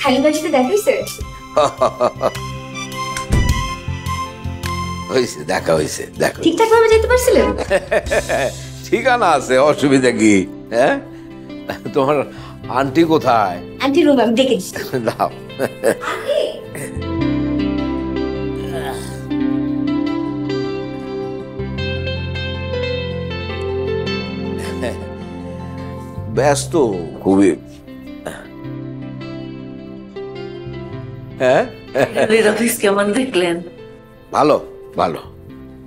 খালিদার সাথে দেখা হয়েছে? হয়েছে, দেখা হয়েছে। দেখো ঠিকঠাক ভাবে যেতে পারছিলেন? ঠিকানা আছে, অসুবিধা কি? হ্যাঁ, তোমার আন্টি কোথায়? আন্টি রুম আমি ডেকে দিচ্ছি। দাও। ব্যস্ত খুবই। হ্যাঁ, অফিস কেমন দেখলেন? ভালো ভালো,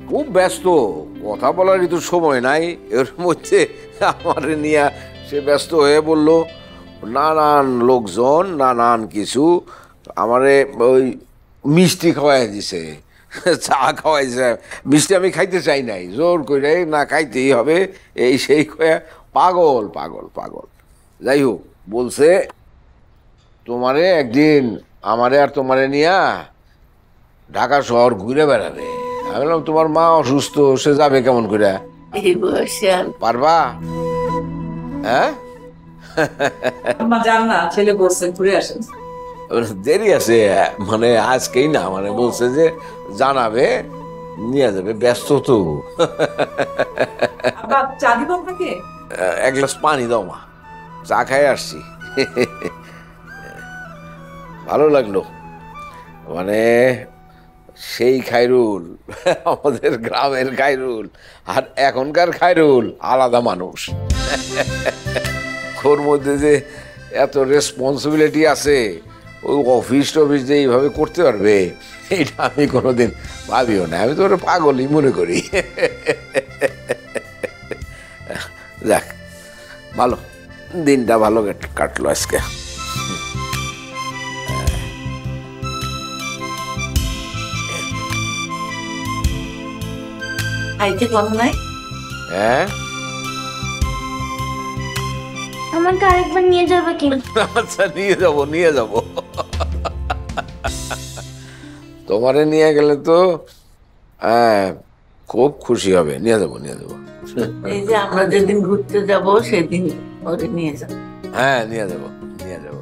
খুব ব্যস্ত, কথা বলারই তো সময় নাই। এর মধ্যে আমার নিয়ে সে ব্যস্ত হয়ে বলল, নানান লোকজন নানান কিছু আমারে ওই মিষ্টি খাওয়াই দিছে, চা খাওয়াইছে। মিষ্টি আমি খাইতে চাই নাই, জোর করে না খাইতেই হবে, এই সেই কয়ে পাগল পাগল পাগল। যাই হোক, বলছে তোমারে একদিন আমারে আর তোমারে নিয়া ঢাকা শহর ঘুরে বেড়াবে। আমি বললাম তোমার মা অসুস্থ, সে যাবে কেমন করে? এই বয়সে আর পারবা? হ্যাঁ, যান না, ছেলে বলছেন ঘুরে আসেন। দেরি আছে, মানে আজকেই না, মানে বলছে যে জানাবে, নিয়ে যাবে, ব্যস্ত তো। চা দিব আপনাকে? এক গ্লাস পানি দাও মা, চা খাই আসছি। ভালো লাগলো, মানে সেই খায়রুল, আমাদের গ্রামের খায়রুল আর এখনকার খায়রুল আলাদা মানুষ। ওর মধ্যে যে এত রেসপন্সিবিলিটি আছে, ওই অফিস টফিস যে এইভাবে করতে পারবে, এটা আমি কোনোদিন ভাবিও না। আমি তো ওরা পাগলই মনে করি। যাক, ভালো, দিনটা ভালো কাটলো আজকে। খাইতে কম নাই? হ্যাঁ, আমাকে আরেকবার নিয়ে যাবে কি? আচ্ছা, নিয়ে যাব নিয়ে যাব। তোমারে নিয়ে গেলে তো হ্যাঁ খুব খুশি হবে। নিয়ে যাব নিয়ে যাব। এই যে আমরা যেদিন ঘুরতে যাব সেদিন ওরে নিয়ে যাব। হ্যাঁ, নিয়ে যাব নিয়ে যাব।